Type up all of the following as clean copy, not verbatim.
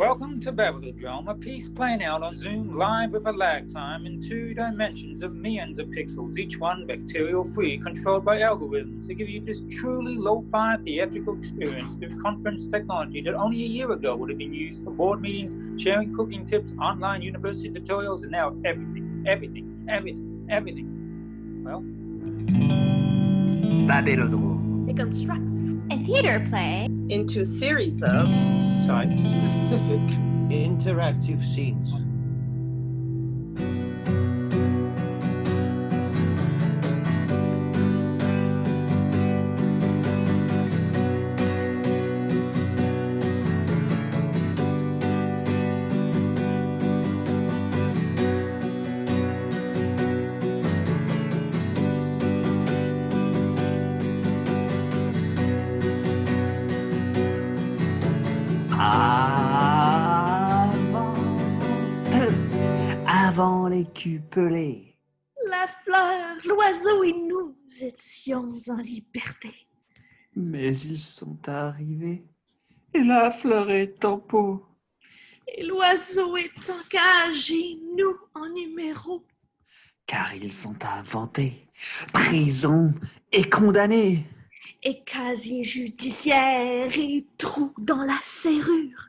Welcome to Babylodrome, a piece playing out on Zoom live with a lag time in 2 dimensions of millions of pixels, each one bacterial-free, controlled by algorithms to give you this truly lo-fi theatrical experience through conference technology that only a year ago would have been used for board meetings, sharing cooking tips, online university tutorials, and now everything. Well, Babylodrome. It constructs a theater play into a series of site-specific Interactive scenes. Avant les cupelés. la fleur, l'oiseau et nous étions en liberté. Mais ils sont arrivés, et la fleur est en pot. Et l'oiseau est en cage et nous en numéro. Car ils sont inventés, prison et condamnés. Et casier judiciaire et trou dans la serrure.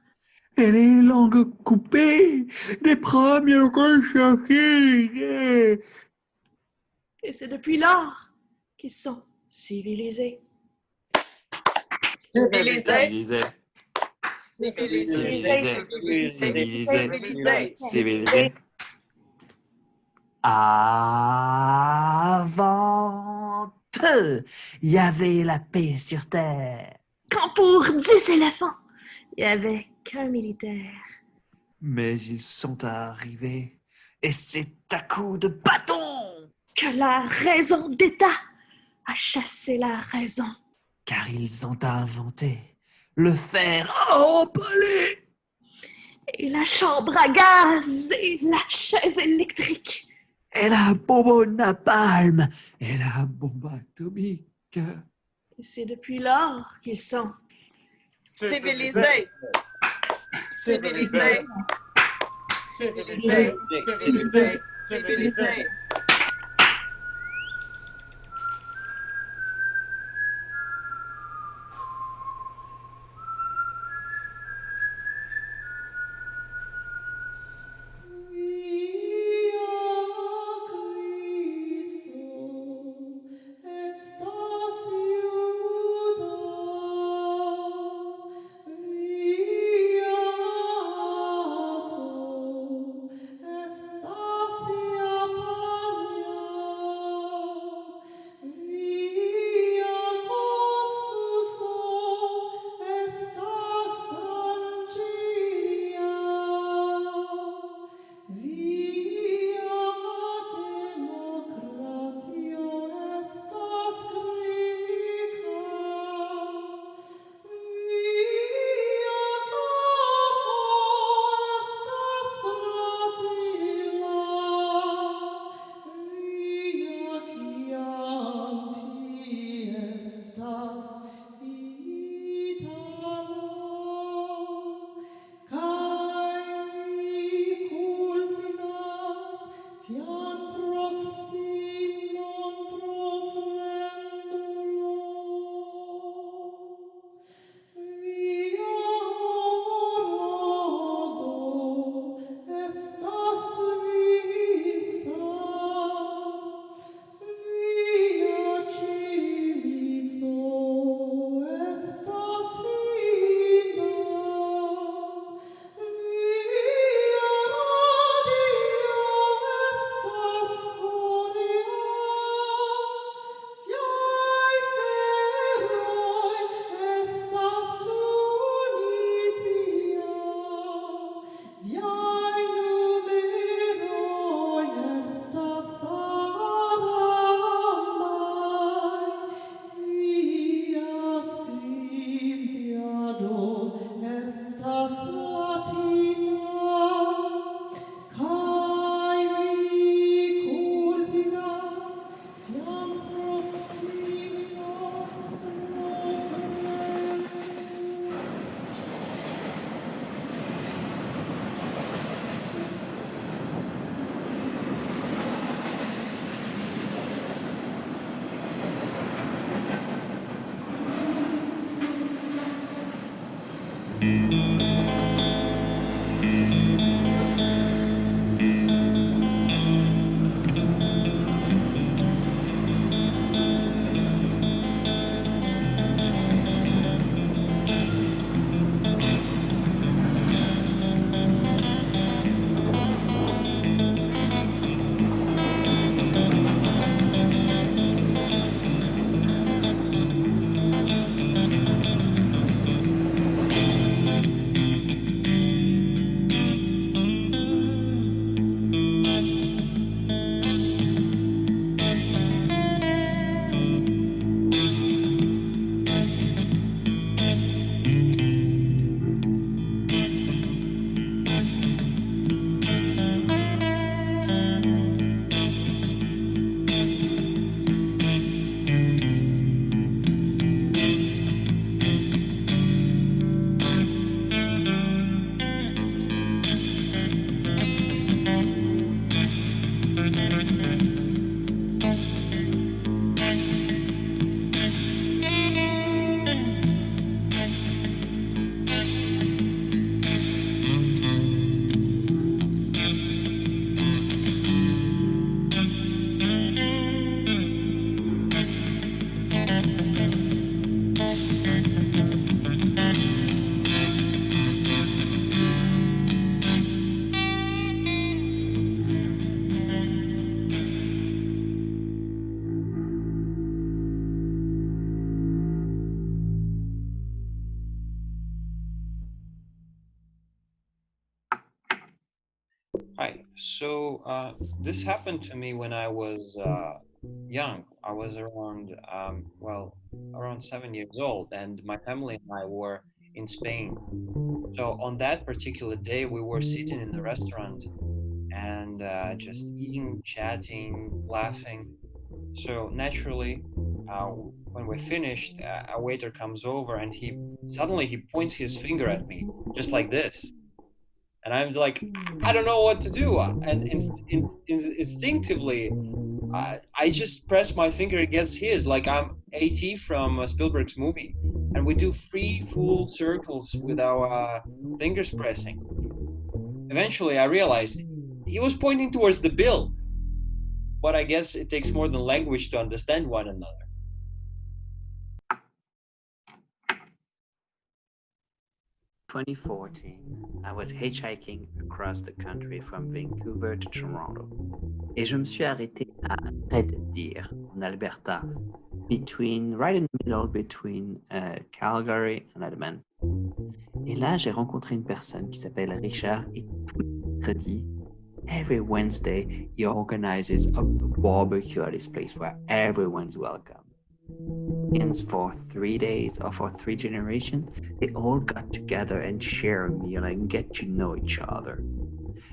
Et les langues coupées des premiers recherchés. Et c'est depuis lors qu'ils sont civilisés. civilisés. Avant eux, il y avait la paix sur terre. Quand pour 10 éléphants, il n'y avait qu'un militaire. Mais ils sont arrivés, et c'est à coups de bâton Que la raison d'État a chassé la raison. car ils ont inventé le fer empalé. Et la chambre à gaz et la chaise électrique. Et la bombe napalm, et la bombe atomique. Et c'est depuis lors qu'ils sont Civilisés. Civilisés. Civilisés. Civilisés. Civilisés. Estasia Hi. This happened to me when I was young. I was around, around 7 years old, and my family and I were in Spain. So on that particular day, we were sitting in the restaurant and just eating, chatting, laughing. So naturally, when we finished, a waiter comes over and he points his finger at me, just like this. And I'm like, I don't know what to do. And instinctively, I just press my finger against his, like I'm AT from Spielberg's movie. And we do three full circles with our fingers pressing. Eventually, I realized he was pointing towards the bill. But I guess it takes more than language to understand one another. 2014, I was hitchhiking across the country from Vancouver to Toronto. Et je me suis arrêté à Red Deer, en Alberta, right in the middle between Calgary and Edmonton. Et là, j'ai rencontré une personne qui s'appelle Richard et tous les mercredis, every Wednesday, he organizes a barbecue at his place where everyone's welcome. And for 3 days or for 3 generations, they all got together and share a meal and get to know each other.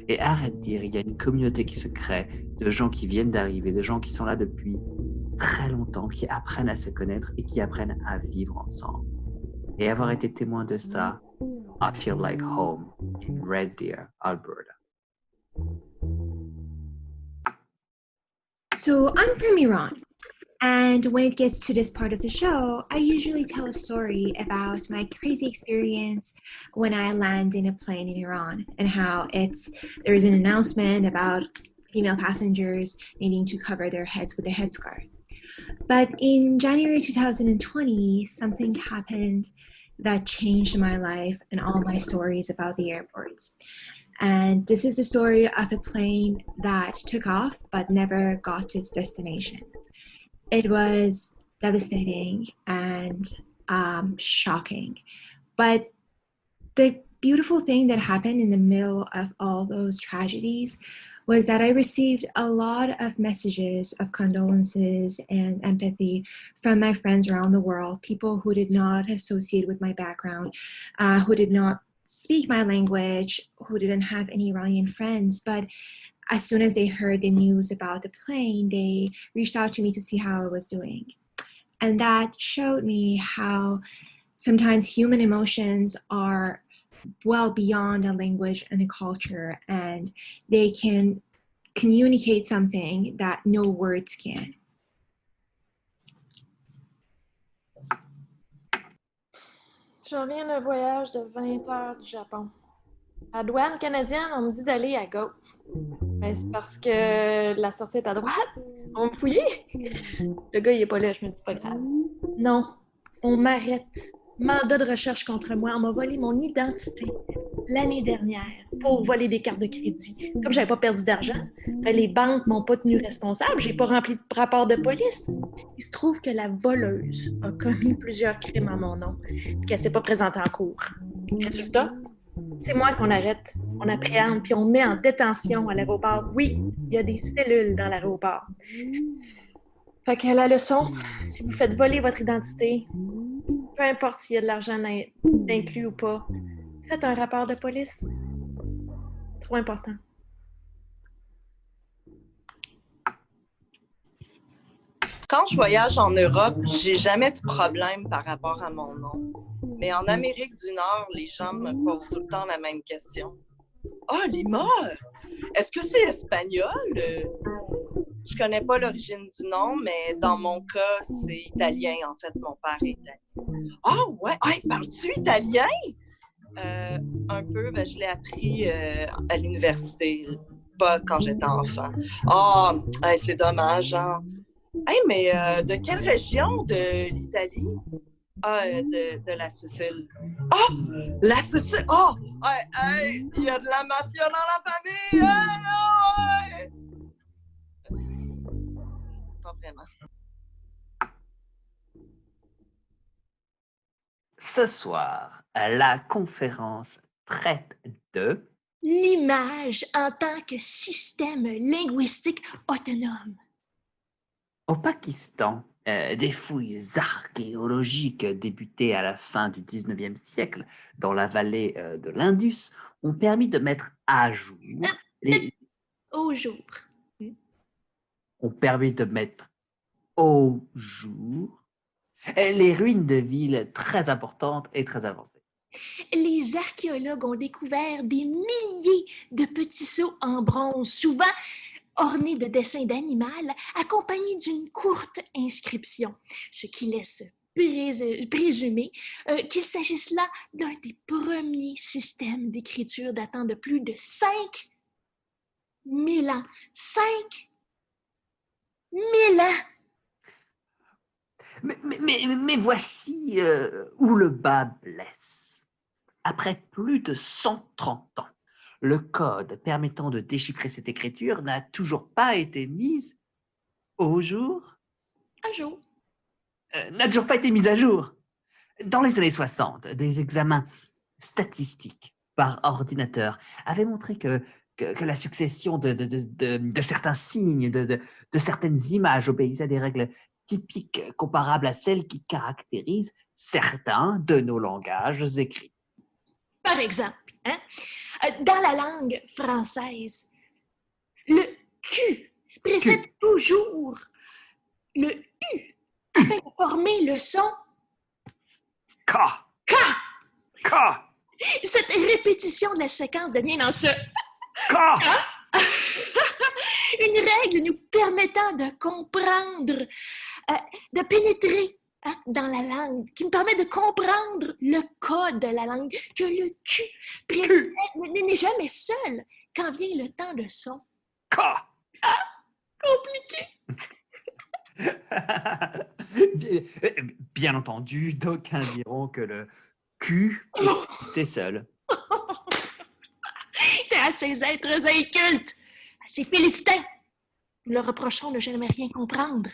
Et arrête de dire, il y a une communauté qui se crée de gens qui viennent d'arriver, de gens qui sont là depuis très longtemps, qui apprennent à se connaître et qui apprennent à vivre ensemble. Et avoir été témoin de ça, I feel like home in Red Deer, Alberta. So I'm from Iran. And when it gets to this part of the show, I usually tell a story about my crazy experience when I land in a plane in Iran and how there is an announcement about female passengers needing to cover their heads with a headscarf. But in January 2020, something happened that changed my life and all my stories about the airports. And this is the story of a plane that took off but never got to its destination. It was devastating and shocking. But the beautiful thing that happened in the middle of all those tragedies was that I received a lot of messages of condolences and empathy from my friends around the world, people who did not associate with my background, who did not speak my language, who didn't have any Iranian friends, but as soon as they heard the news about the plane, they reached out to me to see how I was doing. And that showed me how sometimes human emotions are well beyond a language and a culture, and they can communicate something that no words can. Je reviens d'un voyage de 20 heures du Japon. À la douane canadienne, on me dit d'aller à gauche. Mais c'est parce que la sortie est à droite. On va me fouiller. Le gars, il est pas là, je me dis pas grave. Non, on m'arrête. Mandat de recherche contre moi. On m'a volé mon identité l'année dernière pour voler des cartes de crédit. Comme j'avais pas perdu d'argent, ben les banques m'ont pas tenu responsable. J'ai pas rempli de rapport de police. Il se trouve que la voleuse a commis plusieurs crimes à mon nom et qu'elle s'est pas présentée en cours. Résultat, c'est moi qu'on arrête, on appréhende, puis on met en détention à l'aéroport. Oui, il y a des cellules dans l'aéroport. Fait que la leçon, si vous faites voler votre identité, peu importe s'il y a de l'argent inclus ou pas, faites un rapport de police. Trop important. Quand je voyage en Europe, j'ai jamais de problème par rapport à mon nom. Mais en Amérique du Nord, les gens me posent tout le temps la même question. Ah, Lima! Est-ce que c'est espagnol? Je connais pas l'origine du nom, mais dans mon cas, c'est italien. En fait, mon père est italien. Ah ouais? Hey, parles-tu italien? Un peu, ben, je l'ai appris à l'université, pas quand j'étais enfant. Ah, hey, c'est dommage, hein? Hey, mais de quelle région de l'Italie? Ah, de la Sicile. Ah! La Sicile! Oh! Hey, hey! Il y a de la mafia dans la famille! Hey, hey! Pas vraiment. Ce soir, la conférence traite de L'image en tant que système linguistique autonome. Au Pakistan, des fouilles archéologiques débutées à la fin du 19e siècle dans la vallée de l'Indus ont permis de mettre à jour Au jour. ont permis de mettre au jour les ruines de villes très importantes et très avancées. Les archéologues ont découvert des milliers de petits sceaux en bronze, souvent ornés de dessins d'animaux, accompagnés d'une courte inscription, ce qui laisse présumer qu'il s'agisse là d'un des premiers systèmes d'écriture datant de plus de 5000 ans. 5000 ans! Mais voici où le bas blesse. Après plus de 130 ans, le code permettant de déchiffrer cette écriture n'a toujours pas été mis au jour. Un jour. N'a toujours pas été mis à jour. Dans les années 60, des examens statistiques par ordinateur avaient montré que la succession de certains signes, de certaines images obéissait à des règles typiques comparables à celles qui caractérisent certains de nos langages écrits. Par exemple, dans la langue française, le Q précède toujours le U afin de former le son K. K. K. Cette répétition de la séquence devient dans ce K. une règle nous permettant de comprendre, de pénétrer dans la langue, qui me permet de comprendre le code de la langue, que le Q précède n'est jamais seul quand vient le temps de son. K. Compliqué. Bien entendu, d'aucuns diront que le Q existait seul. T'es à ces êtres incultes, à ces Philistins. Nous leur reprochons de jamais rien comprendre.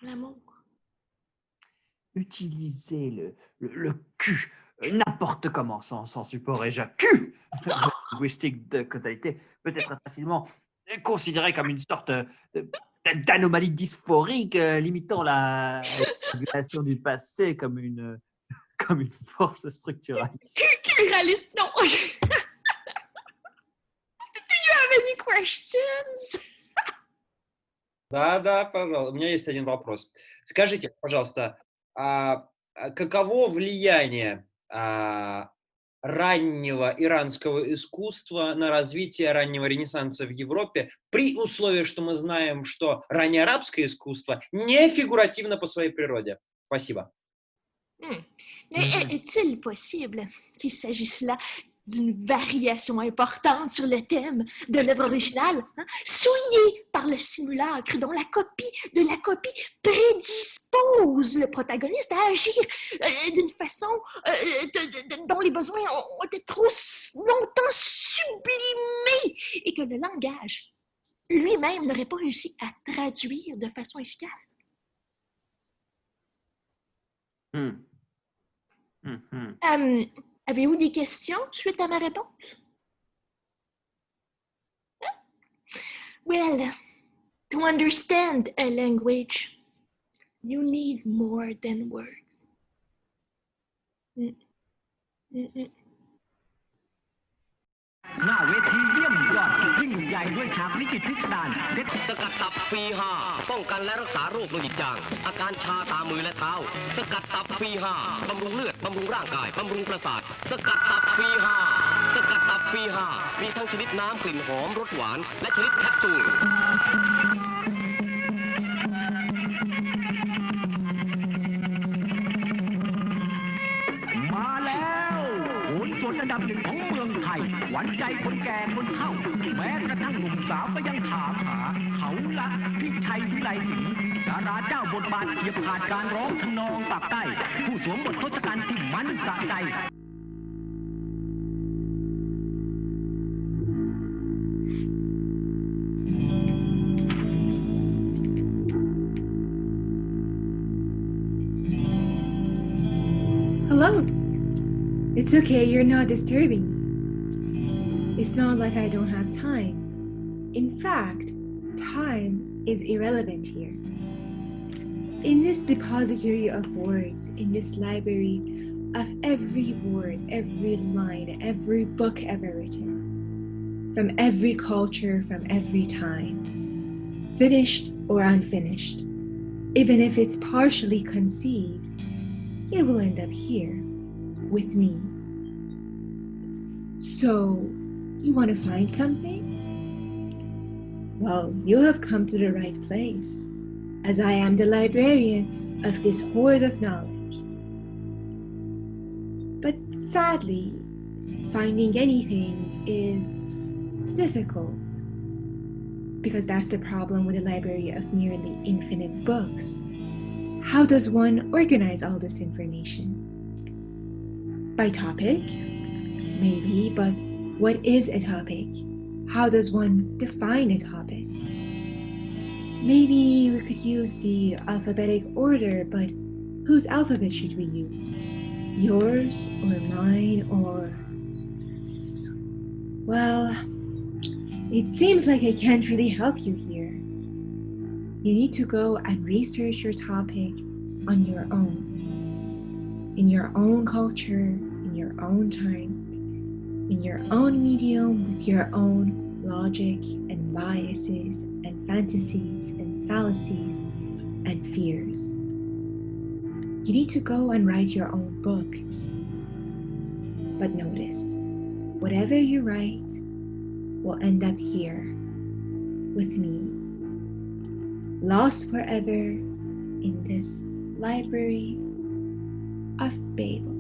L'amour. Utiliser le Q n'importe comment sans support et Q linguistique de causalité peut être facilement considéré comme une sorte d'anomalie dysphorique limitant la régulation du passé comme une force structuraliste. Pluraliste, non. Do you have any questions? Да, пожалуйста. У меня есть один вопрос. Скажите, пожалуйста, каково влияние раннего иранского искусства на развитие раннего Ренессанса в Европе, при условии, что мы знаем, что раннеарабское искусство не фигуративно по своей природе? Спасибо. Mais est-il possible qu'il s'agisse là d'une variation importante sur le thème de l'œuvre originale, souillée par le simulacre dont la copie de la copie prédispose le protagoniste à agir d'une façon dont les besoins ont été trop longtemps sublimés et que le langage lui-même n'aurait pas réussi à traduire de façon efficace? Avez-vous des questions suite à ma réponse? Well, to understand a language, you need more than words. หน้าเวทีเยี่ยมยอดยิ่งใหญ่ด้วยฉากวิจิตรพิสดารสกัดตับปี5ป้องกันและรักษาโรคโลหิตจางอาการชาตามมือและเท้าสกัดตับปี5บำรุงเลือดบำรุงร่างกายบำรุงประสาทสกัดตับปี5สกัดตับปี5มีทั้งชนิดน้ำกลิ่นหอมรสหวานและชนิดแคปซูลมาแล้วโหนสวนอันดับ 1ของเมืองไทยหวานใจคนแก่คนเฒ่าแม้กระทั่งหนุ่มสาวก็ยังถามหาเขาละพี่ชัยวิไลศิลป์ดาราเจ้าบทบาทเฉียบขาดการร้องทำนองปากใต้ผู้สวมบททศกัณฐ์ที่มันสะใจ Hello. It's okay, you're not disturbing me. It's not like I don't have time. In fact, time is irrelevant here. In this depository of words, in this library of every word, every line, every book ever written, from every culture, from every time, finished or unfinished, even if it's partially conceived, it will end up here, with me. So, you want to find something? Well, you have come to the right place, as I am the librarian of this hoard of knowledge. But sadly, finding anything is difficult, because that's the problem with a library of nearly infinite books. How does one organize all this information? By topic? Maybe, but what is a topic? How does one define a topic? Maybe we could use the alphabetic order, but whose alphabet should we use? Yours or mine or... Well, it seems like I can't really help you here. You need to go and research your topic on your own, in your own culture, in your own time, in your own medium, with your own logic and biases and fantasies and fallacies and fears. You need to go and write your own book. But notice, whatever you write will end up here with me, lost forever in this library of Babel.